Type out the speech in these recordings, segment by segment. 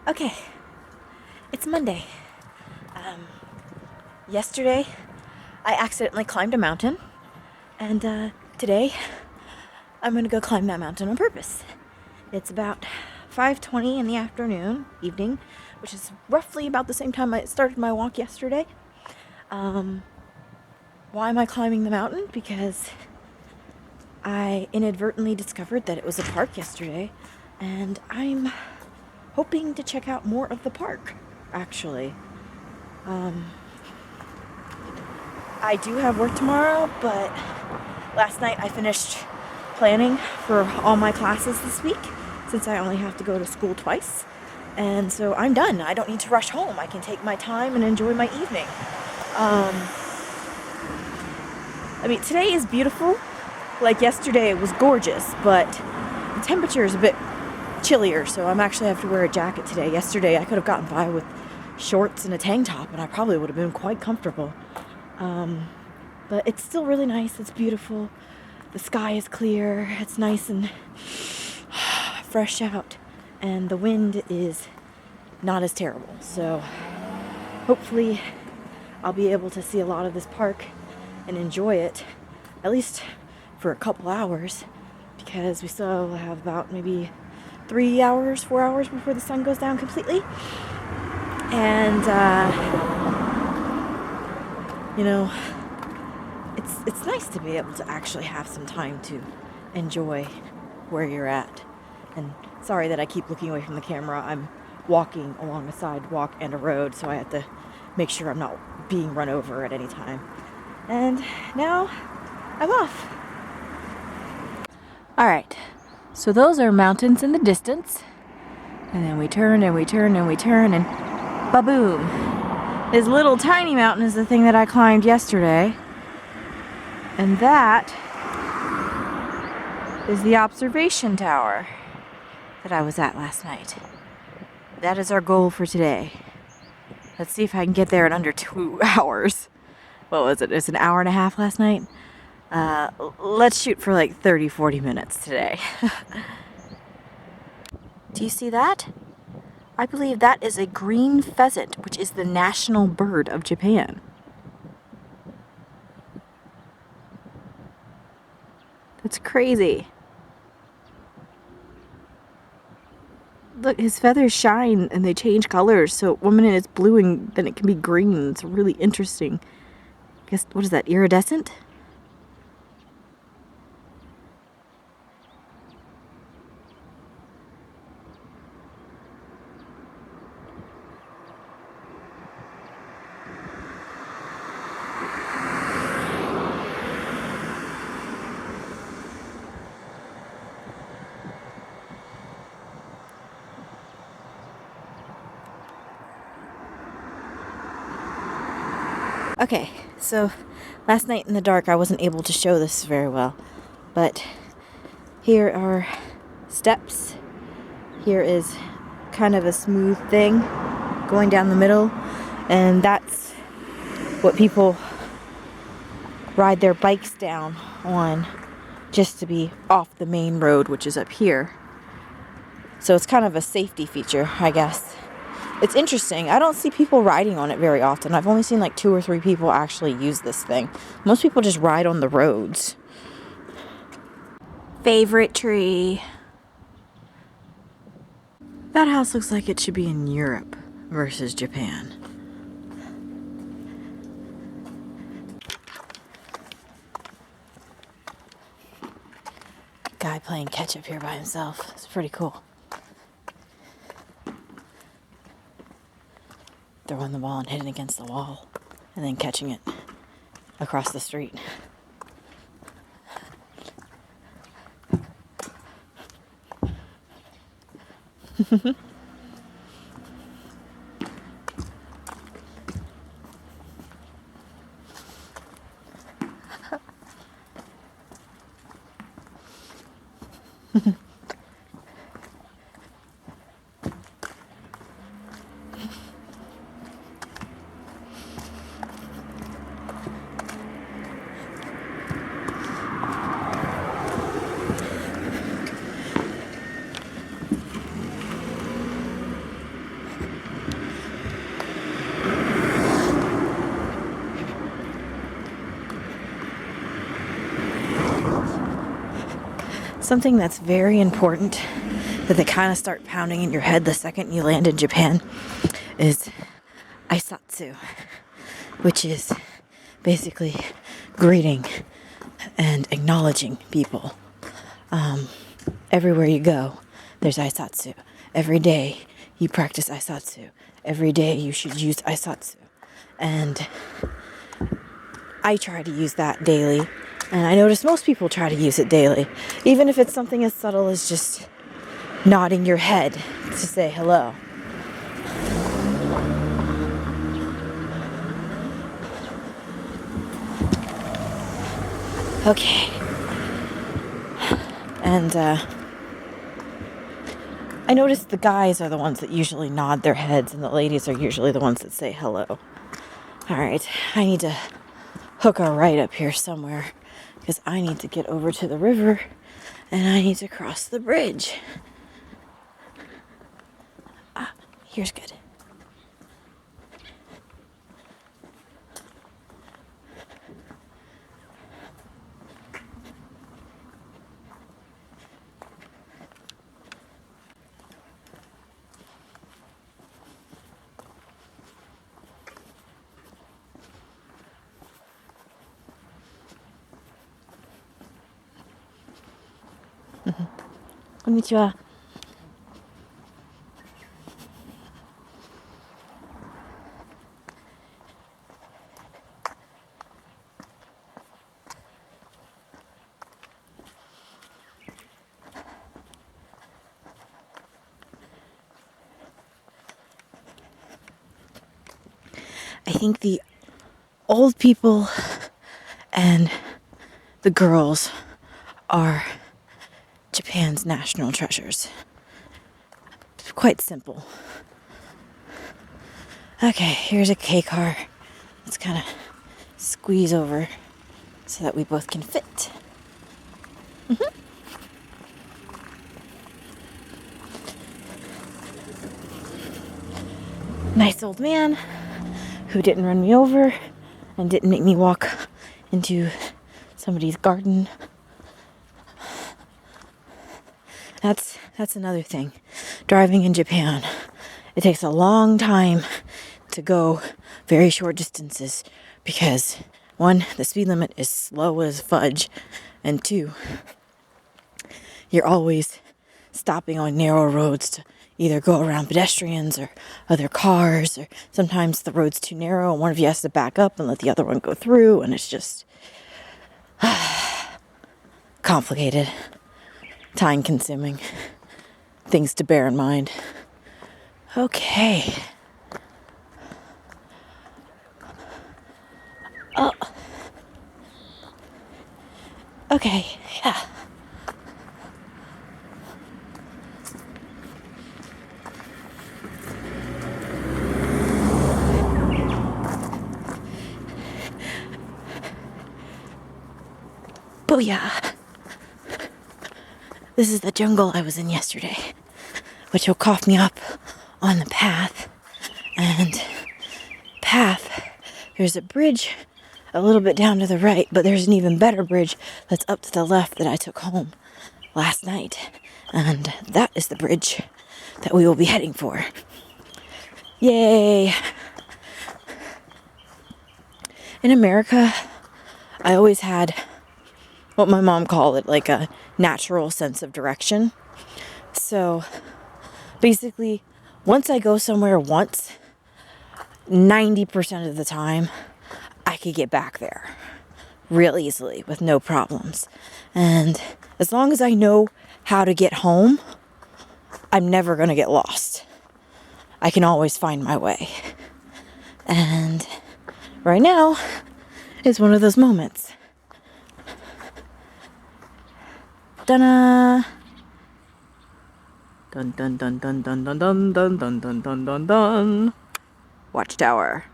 Okay, it's Monday. Yesterday, I accidentally climbed a mountain, and today, I'm gonna go climb that mountain on purpose. It's about 5:20 in the evening, which is roughly about the same time I started my walk yesterday. Why am I climbing the mountain? Because I inadvertently discovered that it was a park yesterday, and I'm hoping to check out more of the park, actually. I do have work tomorrow, but last night I finished planning for all my classes this week, since I only have to go to school twice. And so I'm done. I don't need to rush home. I can take my time and enjoy my evening. Today is beautiful. Like yesterday, it was gorgeous, but the temperature is a bit chillier, so I'm actually have to wear a jacket today. Yesterday, I could have gotten by with shorts and a tank top, and I probably would have been quite comfortable. But it's still really nice. It's beautiful. The sky is clear. It's nice and fresh out, and the wind is not as terrible. So hopefully I'll be able to see a lot of this park and enjoy it, at least for a couple hours, because we still have about maybe 4 hours before the sun goes down completely. And it's nice to be able to actually have some time to enjoy where you're at. And sorry that I keep looking away from the camera. I'm walking along a sidewalk and a road, so I have to make sure I'm not being run over at any time. And now I'm off. Alright, so those are mountains in the distance. And then we turn and we turn and we turn, and ba-boom. This little tiny mountain is the thing that I climbed yesterday. And that is the observation tower that I was at last night. That is our goal for today. Let's see if I can get there in under 2 hours. What was it? It was an hour and a half last night. Let's shoot for like 30-40 minutes today. Do you see that? I believe that is a green pheasant, which is the national bird of Japan. That's crazy. Look, his feathers shine and they change colors. So one minute it's blue and then it can be green. It's really interesting. I guess, what is that, iridescent? Okay, so last night in the dark I wasn't able to show this very well, but here are steps. Here is kind of a smooth thing going down the middle, and that's what people ride their bikes down on, just to be off the main road, which is up here. So it's kind of a safety feature, I guess. It's interesting. I don't see people riding on it very often. I've only seen like 2 or 3 people actually use this thing. Most people just ride on the roads. Favorite tree. That house looks like it should be in Europe versus Japan. Guy playing catch up here by himself. It's pretty cool. Throwing the ball and hitting against the wall, and then catching it across the street. Something that's very important that they kind of start pounding in your head the second you land in Japan is aisatsu, which is basically greeting and acknowledging people. Everywhere you go, there's aisatsu. Every day you practice aisatsu. Every day you should use aisatsu. And I try to use that daily. And I notice most people try to use it daily. Even if it's something as subtle as just nodding your head to say hello. Okay. And I noticed the guys are the ones that usually nod their heads and the ladies are usually the ones that say hello. Alright, I need to hook a right up here somewhere because I need to get over to the river and I need to cross the bridge. Ah, here's good. Konnichiwa. I think the old people and the girls are Japan's national treasures. It's quite simple. Okay, here's a K car. Let's kind of squeeze over so that we both can fit. Nice old man who didn't run me over and didn't make me walk into somebody's garden. That's another thing. Driving in Japan, it takes a long time to go very short distances because 1, the speed limit is slow as fudge, and 2, you're always stopping on narrow roads to either go around pedestrians or other cars, or sometimes the road's too narrow and one of you has to back up and let the other one go through, and it's just complicated, time-consuming, things to bear in mind. Okay. Oh. Okay, yeah. Booyah! This is the jungle I was in yesterday, which will cough me up on the path. And there's a bridge a little bit down to the right, but there's an even better bridge that's up to the left that I took home last night. And that is the bridge that we will be heading for. Yay! In America, I always had what my mom called it, like a natural sense of direction. So basically, once I go somewhere once, 90% of the time, I could get back there real easily with no problems. And as long as I know how to get home, I'm never going to get lost. I can always find my way. And right now is one of those moments. Dun-na! Dun dun dun dun dun dun dun dun dun dun dun dun dun. Watchtower.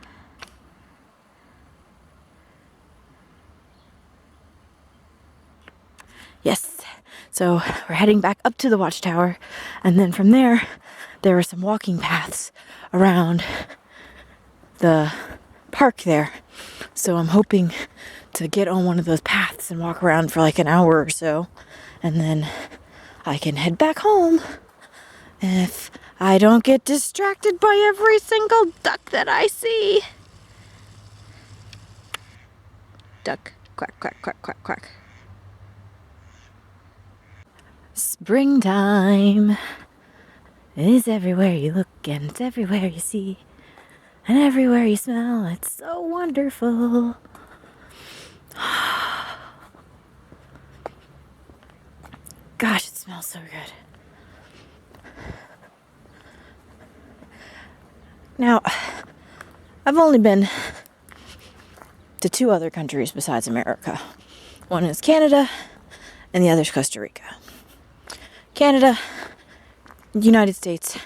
Yes. So we're heading back up to the watchtower, and then from there are some walking paths around the park there. So I'm hoping to get on one of those paths and walk around for like an hour or so, and then I can head back home if I don't get distracted by every single duck that I see. Duck, quack, quack, quack, quack, quack. Springtime is everywhere you look, and it's everywhere you see, and everywhere you smell. It's so wonderful. Gosh, it smells so good. Now, I've only been to 2 other countries besides America. One is Canada, and the other is Costa Rica. Canada, United States,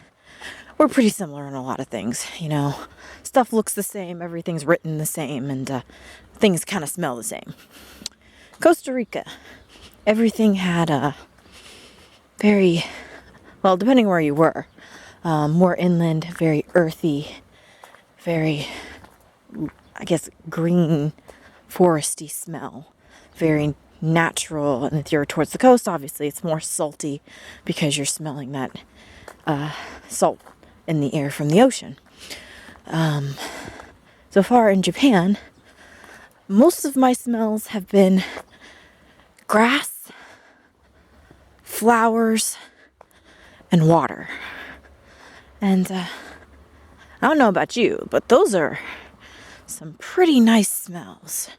we're pretty similar in a lot of things, you know. Stuff looks the same, everything's written the same, and things kind of smell the same. Costa Rica, everything had a very, well, depending where you were, more inland, very earthy, very, I guess, green, foresty smell. Very natural. And if you're towards the coast, obviously, it's more salty because you're smelling that salt in the air from the ocean. So far in Japan, most of my smells have been grass, flowers, and water. And I don't know about you, but those are some pretty nice smells.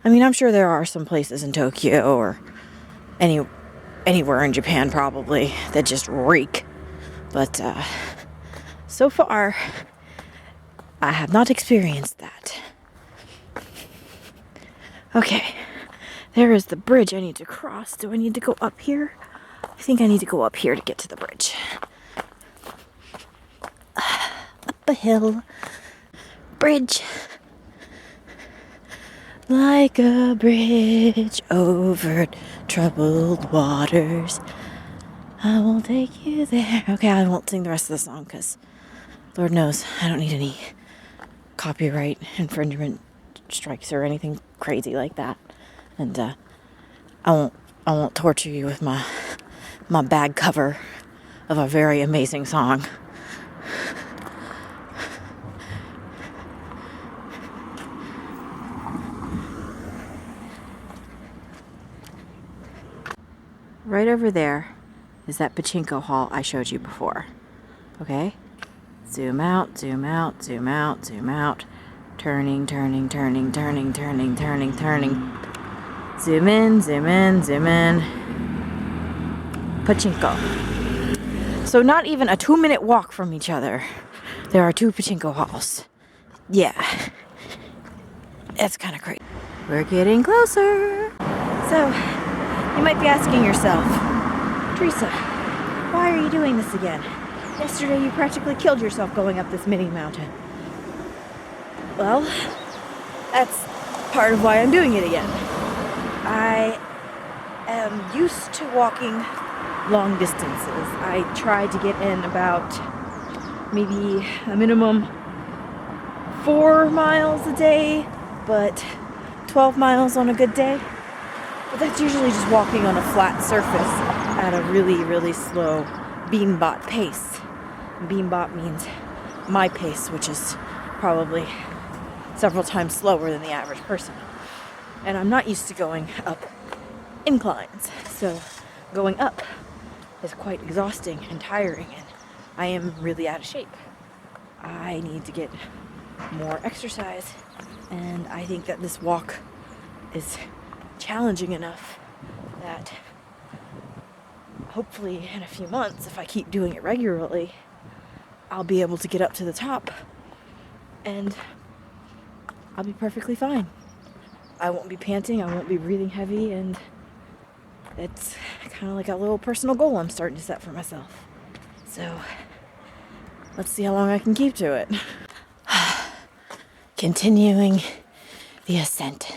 I mean, I'm sure there are some places in Tokyo or anywhere in Japan probably that just reek. But so far, I have not experienced that. Okay, there is the bridge I need to cross. Do I need to go up here? I think I need to go up here to get to the bridge. Up a hill. Bridge. Like a bridge over troubled waters, I will take you there. Okay, I won't sing the rest of the song because Lord knows I don't need any copyright infringement strikes or anything crazy like that. And I won't torture you with my bad cover of a very amazing song. Right over there is that pachinko hall I showed you before. Okay? Zoom out, zoom out, zoom out, zoom out. Turning, turning, turning, turning, turning, turning, turning. Zoom in, zoom in, zoom in. Pachinko. So not even a 2-minute walk from each other, there are 2 pachinko halls. Yeah. That's kind of crazy. We're getting closer. So, you might be asking yourself, Theresa, why are you doing this again? Yesterday you practically killed yourself going up this mini mountain. Well, that's part of why I'm doing it again. I am used to walking long distances. I try to get in about maybe a minimum 4 miles a day, but 12 miles on a good day. But that's usually just walking on a flat surface at a really, really slow beanbot pace. Beanbot means my pace, which is probably several times slower than the average person. And I'm not used to going up inclines, so going up is quite exhausting and tiring, and I am really out of shape. I need to get more exercise, and I think that this walk is challenging enough that hopefully in a few months, if I keep doing it regularly, I'll be able to get up to the top and I'll be perfectly fine. I won't be panting, I won't be breathing heavy, and it's kind of like a little personal goal I'm starting to set for myself. So let's see how long I can keep to it. Continuing the ascent.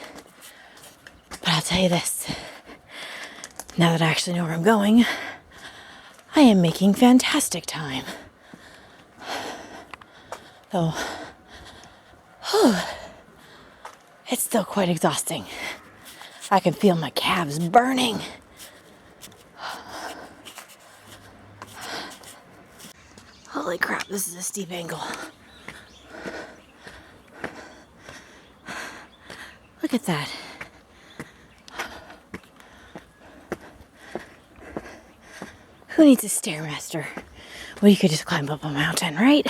But I'll tell you this, now that I actually know where I'm going, I am making fantastic time. Though, it's still quite exhausting. I can feel my calves burning. Holy crap, this is a steep angle. Look at that. Who needs a Stairmaster? Well, you could just climb up a mountain, right?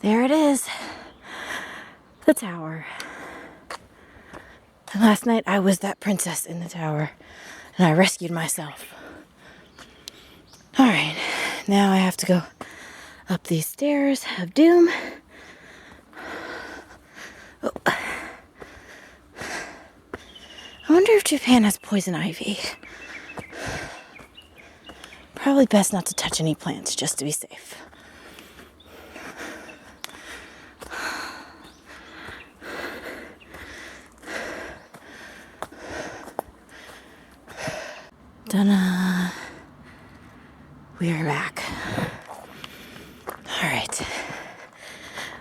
There it is. The tower. And last night I was that princess in the tower and I rescued myself. Alright, now I have to go up these stairs of doom. Oh. I wonder if Japan has poison ivy. Probably best not to touch any plants just to be safe. Ta-da! We are back. Alright.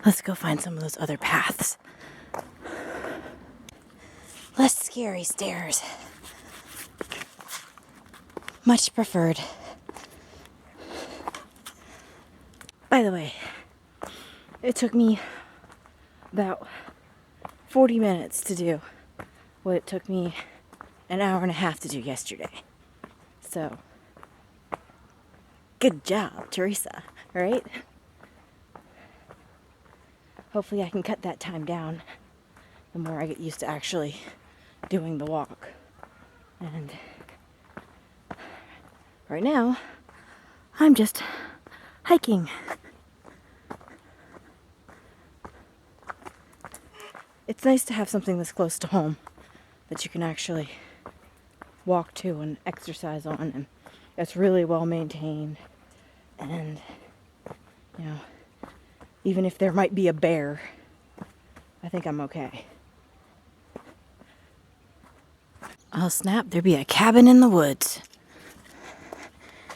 Let's go find some of those other paths. Less scary stairs. Much preferred. By the way, it took me about 40 minutes to do what it took me an hour and a half to do yesterday. So, good job, Theresa, right? Hopefully I can cut that time down the more I get used to actually doing the walk. And right now, I'm just hiking. It's nice to have something this close to home that you can actually walk to and exercise on, and it's really well maintained. And, you know, even if there might be a bear, I think I'm okay. Oh snap, there be a cabin in the woods.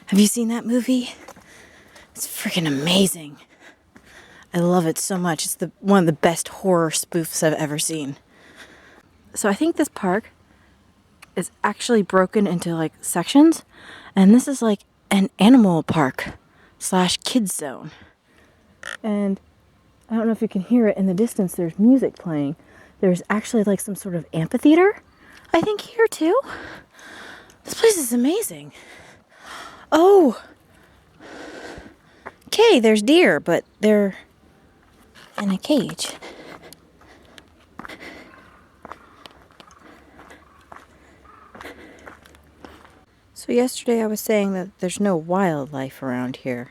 Have you seen that movie? It's freaking amazing. I love it so much. It's one of the best horror spoofs I've ever seen. So I think this park is actually broken into like sections, and this is like an animal park / kids zone. And I don't know if you can hear it in the distance, there's music playing. There's actually like some sort of amphitheater, I think, here too. This place is amazing. Oh! Okay, there's deer, but they're in a cage. So yesterday I was saying that there's no wildlife around here.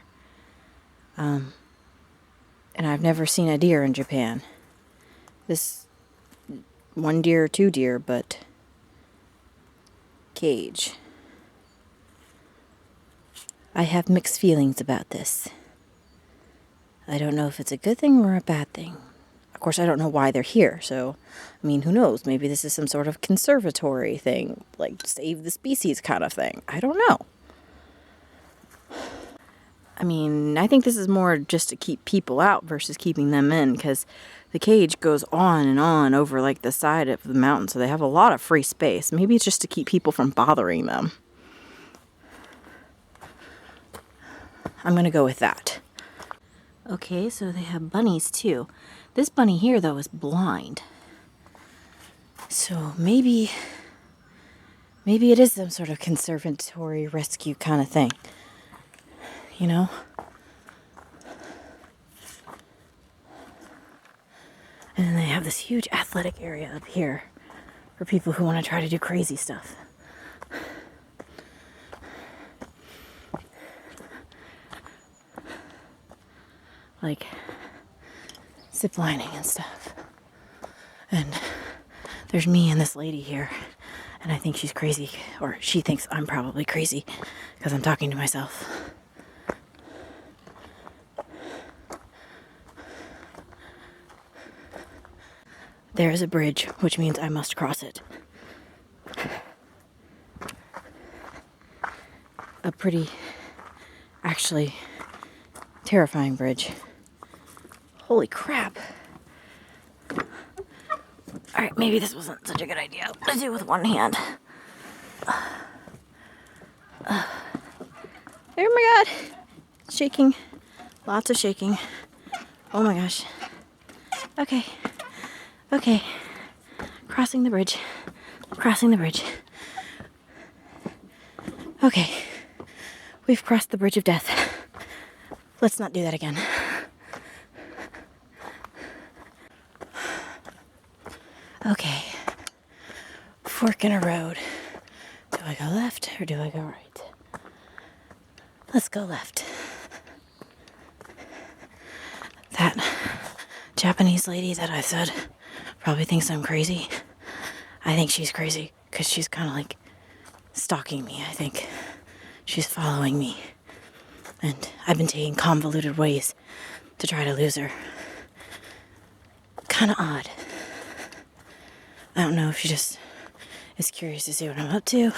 And I've never seen a deer in Japan. This one deer or two deer, but cage. I have mixed feelings about this. I don't know if it's a good thing or a bad thing. Of course, I don't know why they're here, so, I mean, who knows? Maybe this is some sort of conservatory thing, like save the species kind of thing. I don't know. I mean, I think this is more just to keep people out versus keeping them in, because the cage goes on and on over like the side of the mountain, so they have a lot of free space. Maybe it's just to keep people from bothering them. I'm gonna go with that. Okay, so they have bunnies too. This bunny here, though, is blind. So maybe it is some sort of conservatory rescue kind of thing. You know? And then they have this huge athletic area up here for people who want to try to do crazy stuff. Like zip lining and stuff. And there's me and this lady here, and I think she's crazy, or she thinks I'm probably crazy because I'm talking to myself. There is a bridge, which means I must cross it. A pretty, actually, terrifying bridge. Holy crap. Alright, maybe this wasn't such a good idea. Let's do it with one hand. Oh my god. shaking. Lots of shaking. Oh my gosh. Okay. Okay. Crossing the bridge. Crossing the bridge. Okay. We've crossed the bridge of death. Let's not do that again. Okay. Fork in a road. Do I go left or do I go right? Let's go left. That Japanese lady that I said probably thinks I'm crazy. I think she's crazy because she's kind of like stalking me, I think. She's following me. And I've been taking convoluted ways to try to lose her. Kind of odd. I don't know if she just is curious to see what I'm up to.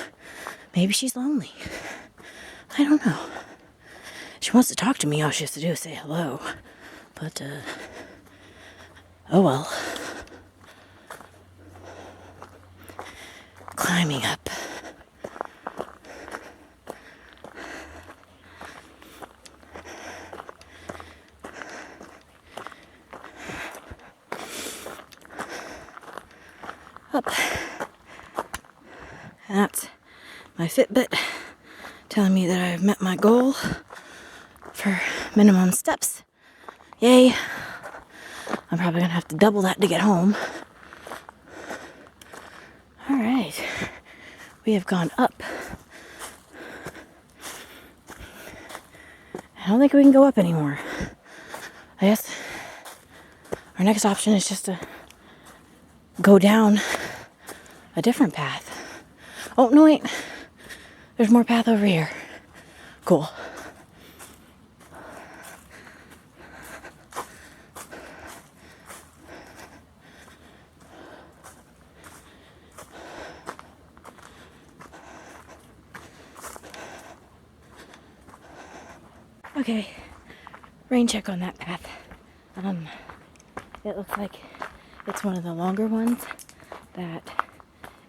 Maybe she's lonely. I don't know. She wants to talk to me. All she has to do is say hello. But, oh well. Climbing up. Up. And that's my Fitbit telling me that I've met my goal for minimum steps. Yay. I'm probably gonna have to double that to get home. All right. We have gone up. I don't think we can go up anymore. I guess our next option is just to go down a different path. Oh, no, wait. There's more path over here. Cool. Okay, rain check on that path. It looks like it's one of the longer ones that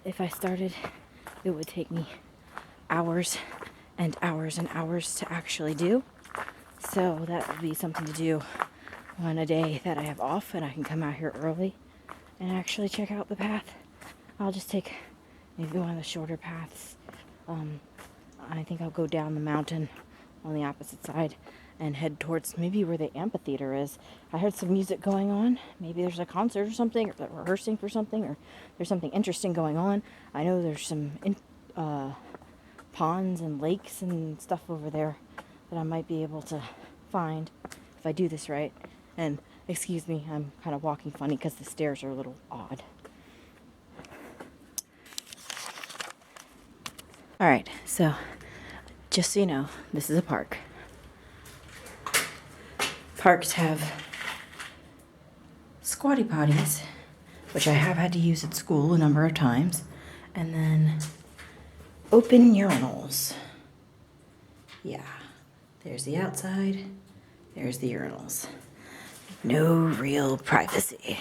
if I started, it would take me hours and hours and hours to actually do. So that would be something to do on a day that I have off and I can come out here early and actually check out the path. I'll just take maybe one of the shorter paths. I think I'll go down the mountain on the opposite side and head towards maybe where the amphitheater is. I heard some music going on. Maybe there's a concert or something, or they're rehearsing for something, or there's something interesting going on. I know there's some ponds and lakes and stuff over there that I might be able to find if I do this right. And excuse me, I'm kind of walking funny because the stairs are a little odd. All right, so just so you know, this is a park. Parks have squatty potties, which I have had to use at school a number of times, and then open urinals. Yeah, there's the outside, there's the urinals. No real privacy.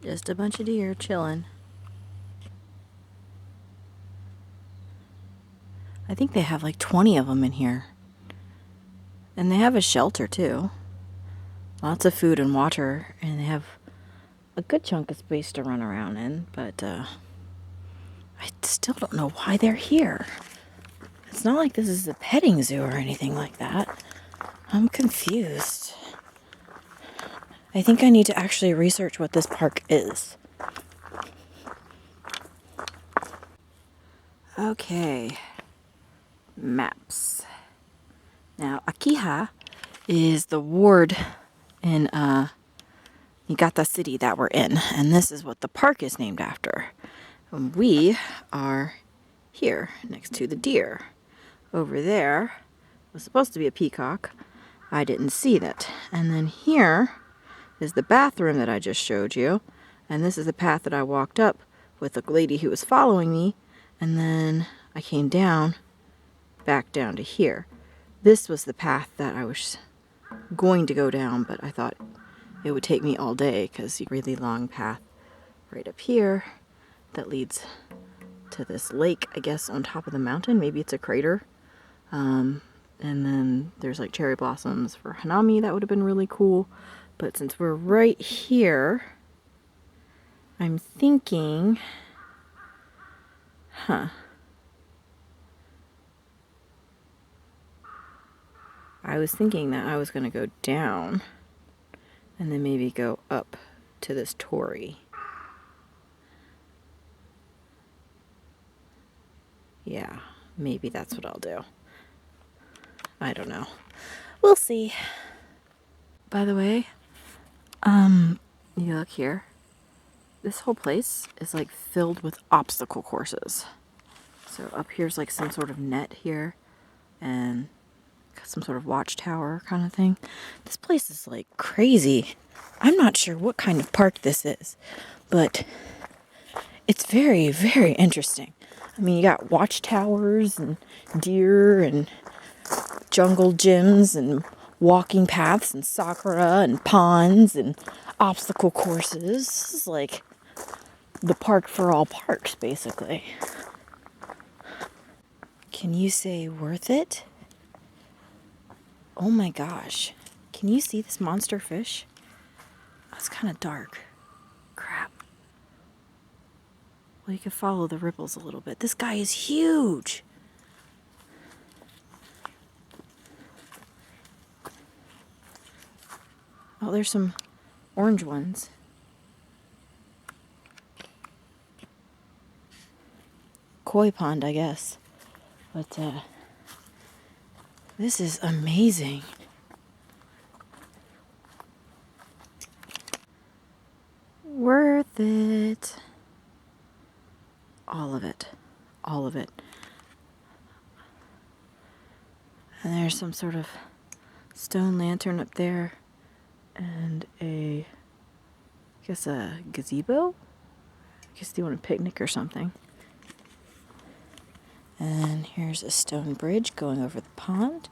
Just a bunch of deer chilling. I think they have like 20 of them in here. And they have a shelter too. Lots of food and water, and they have a good chunk of space to run around in, but I still don't know why they're here. It's not like this is a petting zoo or anything like that. I'm confused. I think I need to actually research what this park is. Okay. Maps. Now, Akiha is the ward in Niigata City that we're in, and this is what the park is named after. And we are here next to the deer. Over there was supposed to be a peacock. I didn't see that. And then here is the bathroom that I just showed you, and this is the path that I walked up with the lady who was following me, and then I came down, back down to here. This was the path that I was going to go down, but I thought it would take me all day because it's a really long path right up here that leads to this lake, I guess, on top of the mountain. Maybe it's a crater. And then there's like cherry blossoms for Hanami. That would have been really cool. But since we're right here, I'm thinking, I was thinking that I was going to go down and then maybe go up to this torii. Yeah, maybe that's what I'll do. I don't know. We'll see. By the way, you look here. This whole place is like filled with obstacle courses. So up here's like some sort of net here and some sort of watchtower kind of thing. This place is like crazy. I'm not sure what kind of park this is, but it's very, very interesting. I mean, you got watchtowers and deer and jungle gyms and walking paths and sakura and ponds and obstacle courses. This is like the park for all parks, basically. Can you say worth it? Oh my gosh. Can you see this monster fish? Oh, it's kind of dark. Crap. Well, you can follow the ripples a little bit. This guy is huge. Oh, there's some orange ones. Koi pond, I guess. But, this is amazing. Worth it. All of it. All of it. And there's some sort of stone lantern up there. And I guess a gazebo? I guess they want a picnic or something. And here's a stone bridge going over the pond.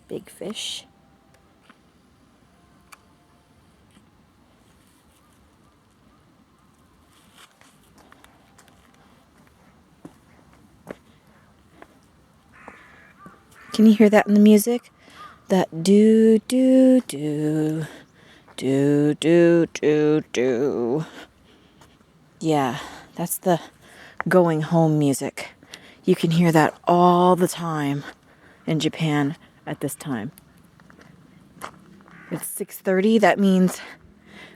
Big fish. Can you hear that in the music? That do do do do do do do. Yeah, that's the going home music. You can hear that all the time in Japan at this time. It's 6:30. That means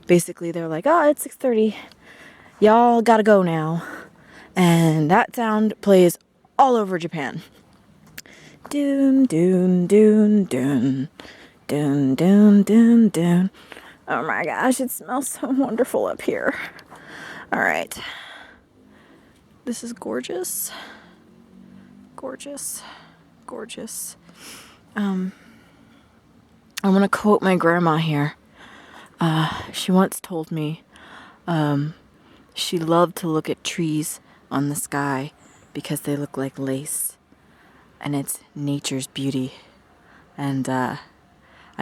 basically they're like, oh, it's 6:30. Y'all gotta go now. And that sound plays all over Japan. Doon, doon, doon, doon. Doon, doon, doon, doon. Oh my gosh, it smells so wonderful up here. All right. This is gorgeous. Gorgeous. Gorgeous. I'm going to quote my grandma here. She once told me she loved to look at trees on the sky because they look like lace. And it's nature's beauty. And I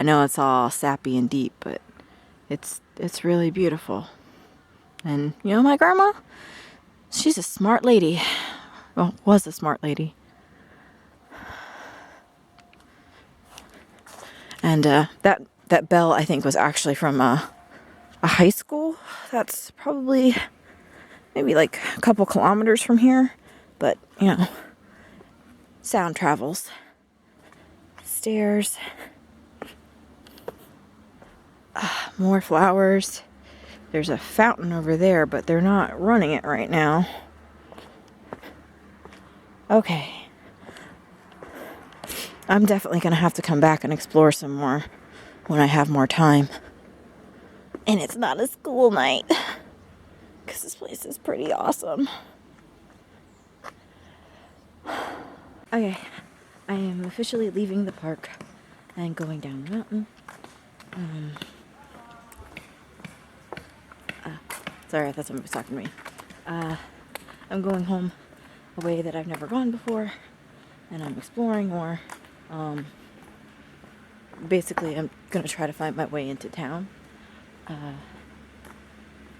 know it's all sappy and deep, but it's really beautiful. And, you know, my grandma, she's a smart lady. Well, was a smart lady. And that bell, I think, was actually from a high school. That's probably maybe like a couple kilometers from here. But, you know, sound travels. Stairs. More flowers. There's a fountain over there, but they're not running it right now. Okay. I'm definitely going to have to come back and explore some more when I have more time. And it's not a school night. Because this place is pretty awesome. Okay. I am officially leaving the park and going down the mountain. Sorry, I thought somebody was talking to me. I'm going home a way that I've never gone before, and I'm exploring more. Basically, I'm going to try to find my way into town.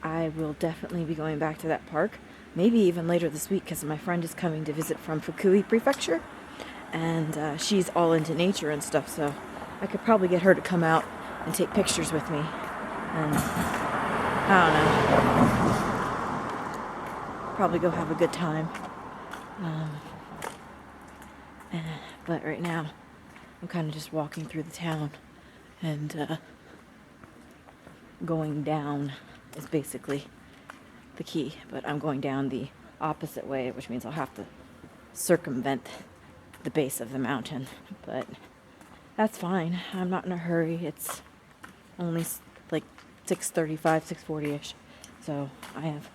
I will definitely be going back to that park, maybe even later this week, because my friend is coming to visit from Fukui Prefecture, and she's all into nature and stuff, so I could probably get her to come out and take pictures with me, and I don't know, probably go have a good time. But right now, I'm kind of just walking through the town, and going down is basically the key. But I'm going down the opposite way, which means I'll have to circumvent the base of the mountain. But that's fine. I'm not in a hurry. It's only like 6:35, 6:40-ish. So I have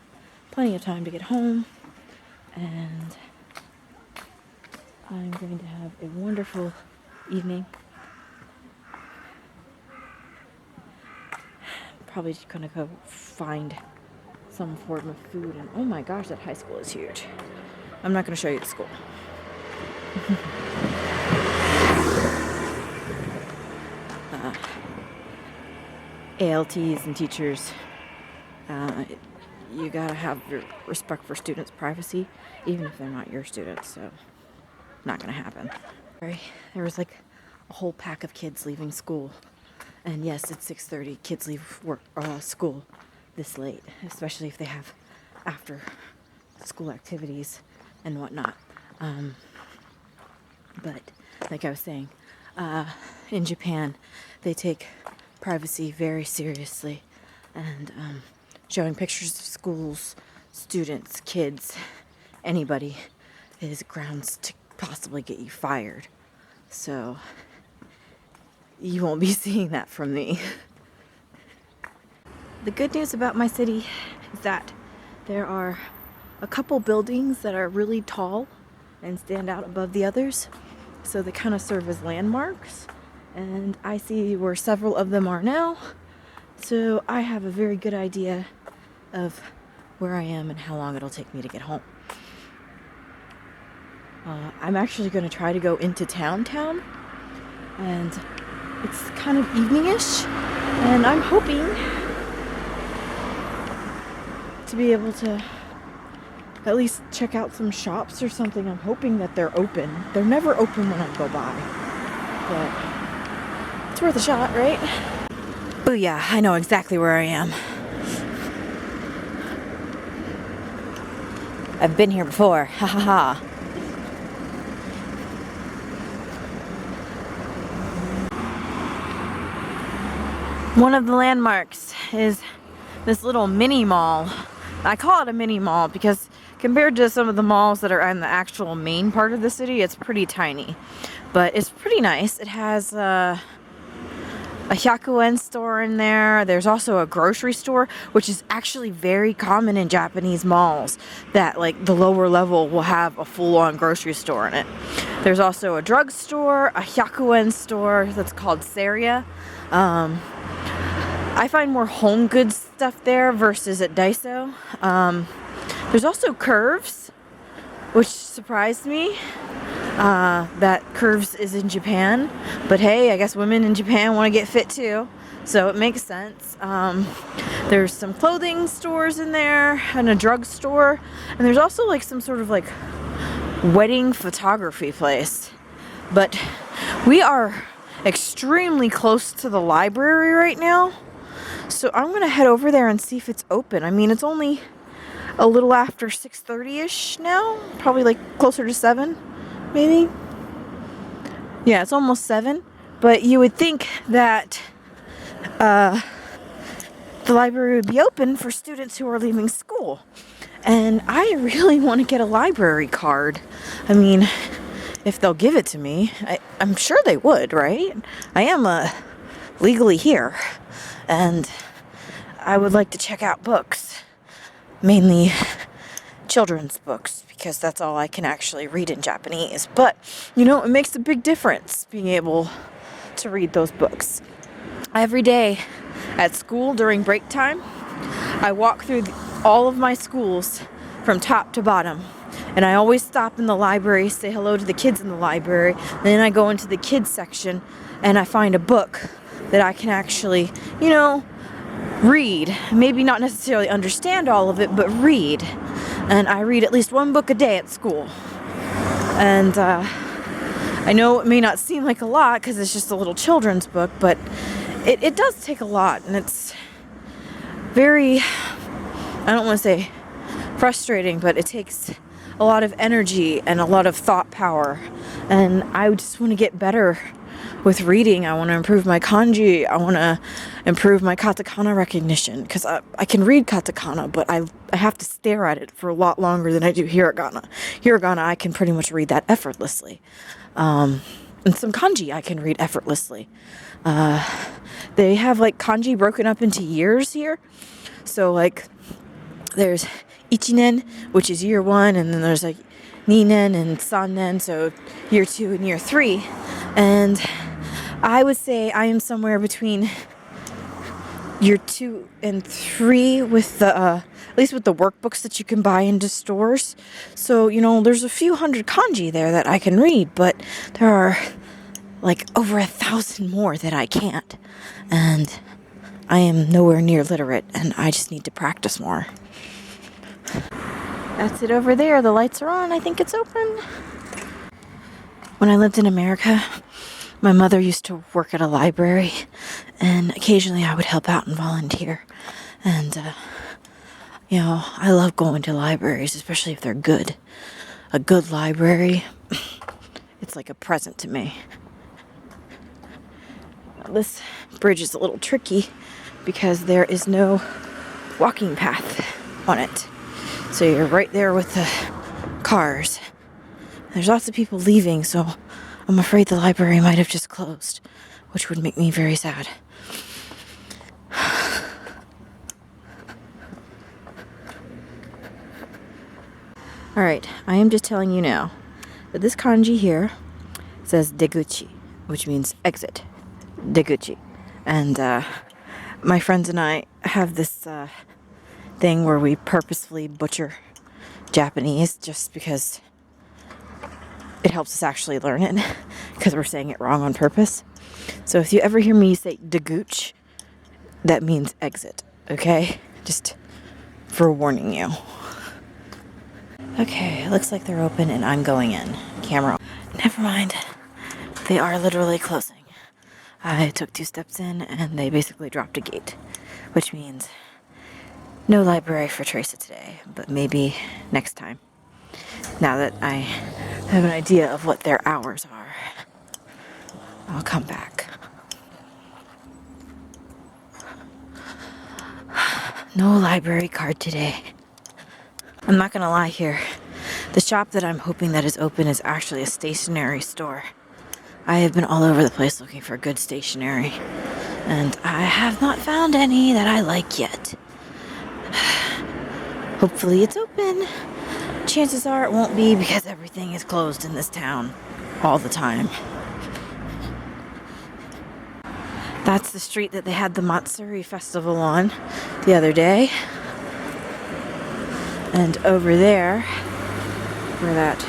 plenty of time to get home. And I'm going to have a wonderful evening. Probably just gonna go find some form of food. And oh my gosh, that high school is huge. I'm not gonna show you the school. ALTs and teachers, you gotta have your respect for students' privacy, even if they're not your students, so not gonna happen. There was like a whole pack of kids leaving school, and yes, it's 6:30. Kids leave school this late, especially if they have after school activities and whatnot. But like I was saying, in Japan, they take privacy very seriously, and showing pictures of schools, students, kids, anybody is grounds to possibly get you fired. So you won't be seeing that from me. The good news about my city is that there are a couple buildings that are really tall and stand out above the others, so they kind of serve as landmarks, and I see where several of them are now, so I have a very good idea of where I am and how long it'll take me to get home. I'm actually going to try to go into town, and it's kind of evening-ish, and I'm hoping to be able to at least check out some shops or something. I'm hoping that they're open. They're never open when I go by, but it's worth a shot, right? Oh yeah, I know exactly where I am. I've been here before, ha ha ha. One of the landmarks is this little mini mall. I call it a mini mall because compared to some of the malls that are in the actual main part of the city, it's pretty tiny. But it's pretty nice. It has a 100-yen store in there. There's also a grocery store, which is actually very common in Japanese malls, that like the lower level will have a full-on grocery store in it. There's also a drugstore, a 100-yen store that's called Seria. I find more home goods stuff there versus at Daiso. There's also Curves, which surprised me that Curves is in Japan. But hey, I guess women in Japan want to get fit too, so it makes sense. There's some clothing stores in there and a drugstore, and there's also like some sort of like wedding photography place. But we are extremely close to the library right now, so I'm gonna head over there and see if it's open. I mean, it's only a little after 6:30-ish now, probably like closer to 7, maybe. Yeah, it's almost 7, but you would think that the library would be open for students who are leaving school. And I really want to get a library card. I mean, if they'll give it to me, I'm sure they would, right? I am legally here, and I would like to check out books, mainly children's books, because that's all I can actually read in Japanese. But, you know, it makes a big difference being able to read those books. Every day at school during break time, I walk through all of my schools from top to bottom. And I always stop in the library, say hello to the kids in the library. Then I go into the kids section and I find a book that I can actually, you know, read. Maybe not necessarily understand all of it, but read. And I read at least one book a day at school. And I know it may not seem like a lot because it's just a little children's book, but it does take a lot, and it's very, I don't want to say frustrating, but it takes a lot of energy and a lot of thought power. And I just want to get better with reading. I want to improve my kanji. I want to improve my katakana recognition, because I can read katakana, but I have to stare at it for a lot longer than I do hiragana. Hiragana, I can pretty much read that effortlessly. And some kanji I can read effortlessly. They have like kanji broken up into years here. So like there's ichinen, which is year 1, and then there's like ninen and sannen, so year 2 and year 3. And I would say I am somewhere between year 2 and 3 with the at least with the workbooks that you can buy into stores. So, you know, there's a few hundred kanji there that I can read, but there are like over 1,000 more that I can't. And I am nowhere near literate, and I just need to practice more. That's it over there. The lights are on. I think it's open. When I lived in America, my mother used to work at a library, and occasionally I would help out and volunteer. And, you know, I love going to libraries, especially if they're good. A good library, it's like a present to me. This bridge is a little tricky because there is no walking path on it. So you're right there with the cars. There's lots of people leaving, so I'm afraid the library might have just closed, which would make me very sad. Alright, I am just telling you now that this kanji here says deguchi, which means exit. Deguchi. And my friends and I have this thing where we purposefully butcher Japanese just because it helps us actually learn it, because we're saying it wrong on purpose. So if you ever hear me say deguchi, that means exit, okay? Just for warning you. Okay, it looks like they're open and I'm going in. Camera. Never mind. They are literally closing. I took 2 steps in and they basically dropped a gate, which means no library for Theresa today, but maybe next time. Now that I have an idea of what their hours are, I'll come back. No library card today. I'm not gonna lie here. The shop that I'm hoping that is open is actually a stationery store. I have been all over the place looking for good stationery, and I have not found any that I like yet. Hopefully it's open. Chances are it won't be, because everything is closed in this town all the time. That's the street that they had the Matsuri festival on the other day. And over there, where that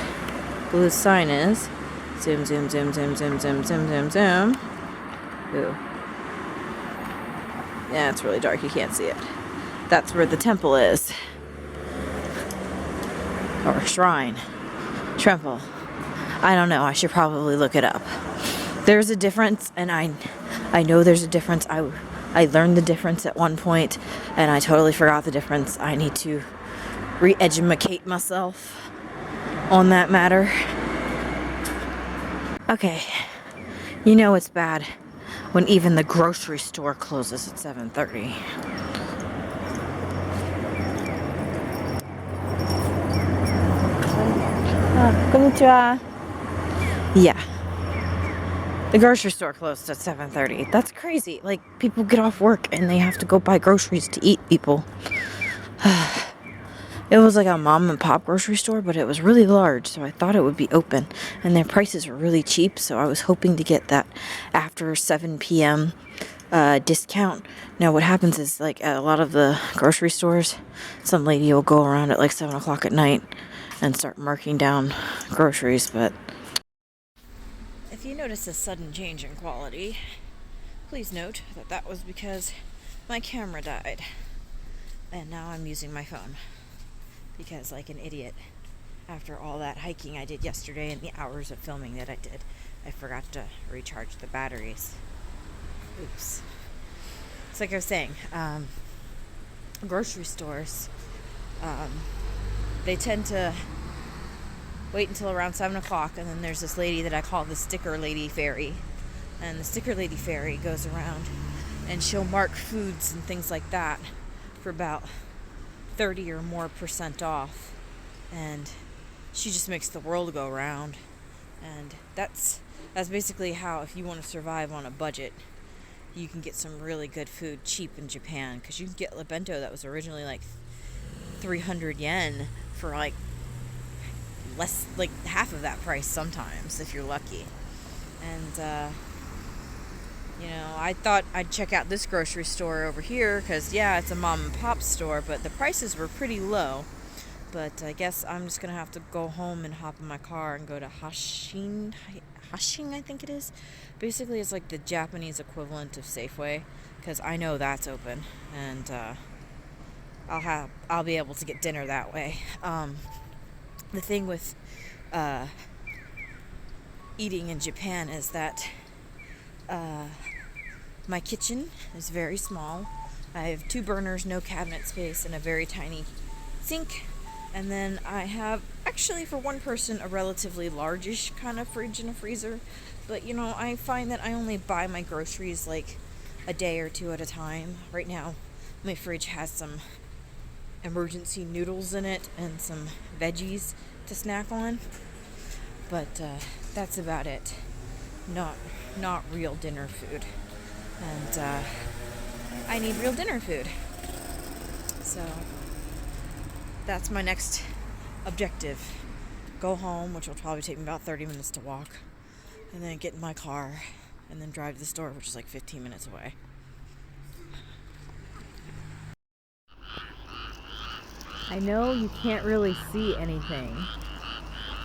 blue sign is, zoom, zoom, zoom, zoom, zoom, zoom, zoom, zoom, zoom. Ooh. Yeah, it's really dark, you can't see it. That's where the temple is. Or shrine. Temple. I don't know, I should probably look it up. There's a difference, and I know there's a difference. I learned the difference at one point, and I totally forgot the difference. I need to re-educate myself on that matter. Okay, you know it's bad when even the grocery store closes at 7:30. Konnichiwa. Yeah. The grocery store closed at 7:30. That's crazy. Like, people get off work and they have to go buy groceries to eat, people. It was like a mom and pop grocery store, but it was really large, so I thought it would be open. And their prices were really cheap, so I was hoping to get that after 7 p.m. Discount. Now what happens is, like, at a lot of the grocery stores, some lady will go around at like 7 o'clock at night and start marking down groceries. But if you notice a sudden change in quality, please note that that was because my camera died. And now I'm using my phone. Because, like an idiot, after all that hiking I did yesterday and the hours of filming that I did, I forgot to recharge the batteries. Oops. It's like I was saying, grocery stores, they tend to wait until around 7 o'clock, and then there's this lady that I call the Sticker Lady Fairy. And the Sticker Lady Fairy goes around and she'll mark foods and things like that for about 30 or more % off. And she just makes the world go round. And that's basically how, if you want to survive on a budget, you can get some really good food cheap in Japan. Because you can get a bento that was originally like 300 yen for like less, like half of that price sometimes, if you're lucky. And I thought I'd check out this grocery store over here because, yeah, it's a mom and pop store, but the prices were pretty low. But I guess I'm just going to have to go home and hop in my car and go to Hashing, I think it is. Basically, it's like the Japanese equivalent of Safeway, because I know that's open, and I'll be able to get dinner that way. The thing with eating in Japan is that my kitchen is very small. I have 2 burners, no cabinet space, and a very tiny sink. And then I have, actually for one person, a relatively largish kind of fridge and a freezer. But, I find that I only buy my groceries like a day or 2 at a time. Right now, my fridge has some emergency noodles in it and some veggies to snack on. But that's about it. Not real dinner food. And I need real dinner food. So that's my next objective. Go home, which will probably take me about 30 minutes to walk, and then get in my car and then drive to the store, which is like 15 minutes away. I know you can't really see anything,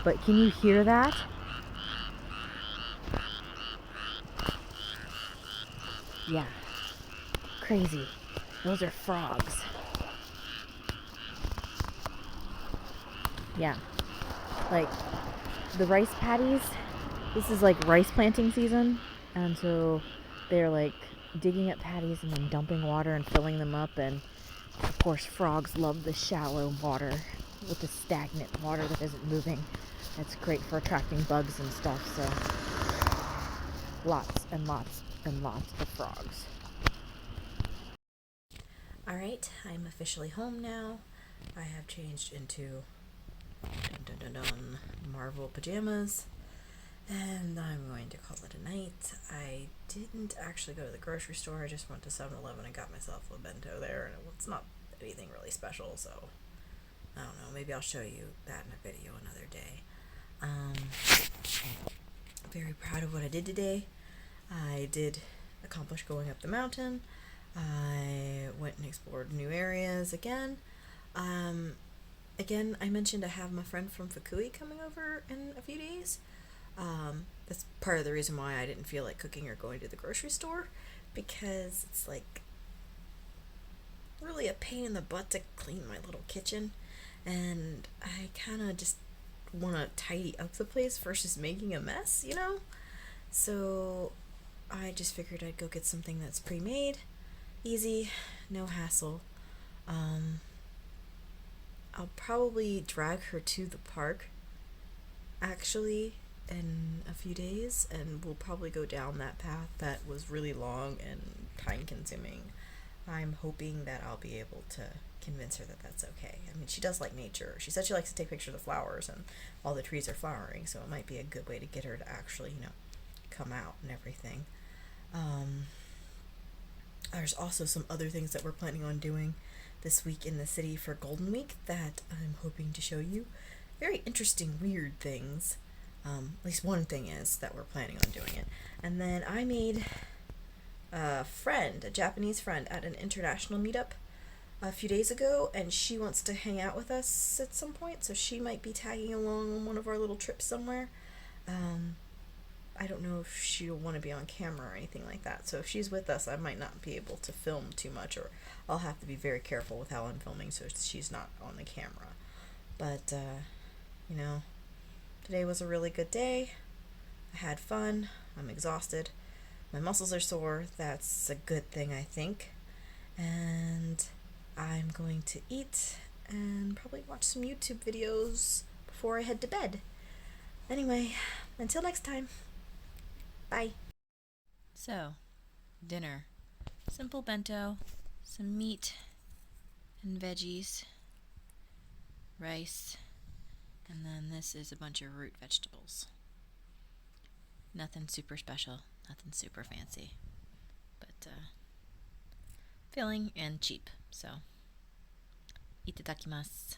but can you hear that? Yeah. Crazy. Those are frogs. Yeah. Like the rice paddies, this is like rice planting season, and so they're like digging up paddies and then dumping water and filling them up. And of course frogs love the shallow water with the stagnant water that isn't moving. It's great for attracting bugs and stuff. So lots and lots and lots of frogs. Alright, I'm officially home now. I have changed into Marvel pajamas, and I'm going to call it a night. I didn't actually go to the grocery store. I just went to 7-Eleven and got myself a bento there, and it's not anything really special, so I don't know, maybe I'll show you that in a video another day. Very proud of what I did today. I did accomplish going up the mountain. I went and explored new areas again. Again, I mentioned I have my friend from Fukui coming over in a few days. That's part of the reason why I didn't feel like cooking or going to the grocery store, because it's like really a pain in the butt to clean my little kitchen, and I kind of just want to tidy up the place versus making a mess, So I just figured I'd go get something that's pre-made, easy, no hassle. I'll probably drag her to the park actually in a few days, and we'll probably go down that path that was really long and time consuming. I'm hoping that I'll be able to convince her that that's okay. I mean, she does like nature. She said she likes to take pictures of the flowers, and all the trees are flowering, so it might be a good way to get her to actually, come out and everything. There's also some other things that we're planning on doing this week in the city for Golden Week that I'm hoping to show you. Very interesting, weird things. At least one thing is that we're planning on doing it. And then I made a Japanese friend, at an international meetup a few days ago, and she wants to hang out with us at some point, so she might be tagging along on one of our little trips somewhere. I don't know if she'll want to be on camera or anything like that. So if she's with us, I might not be able to film too much, or I'll have to be very careful with how I'm filming so she's not on the camera. But, you know, today was a really good day. I had fun. I'm exhausted. My muscles are sore. That's a good thing, I think. And I'm going to eat and probably watch some YouTube videos before I head to bed. Anyway, until next time. Bye. So, dinner. Simple bento, some meat and veggies, rice, and then this is a bunch of root vegetables. Nothing super special, nothing super fancy, but filling and cheap, so itadakimasu.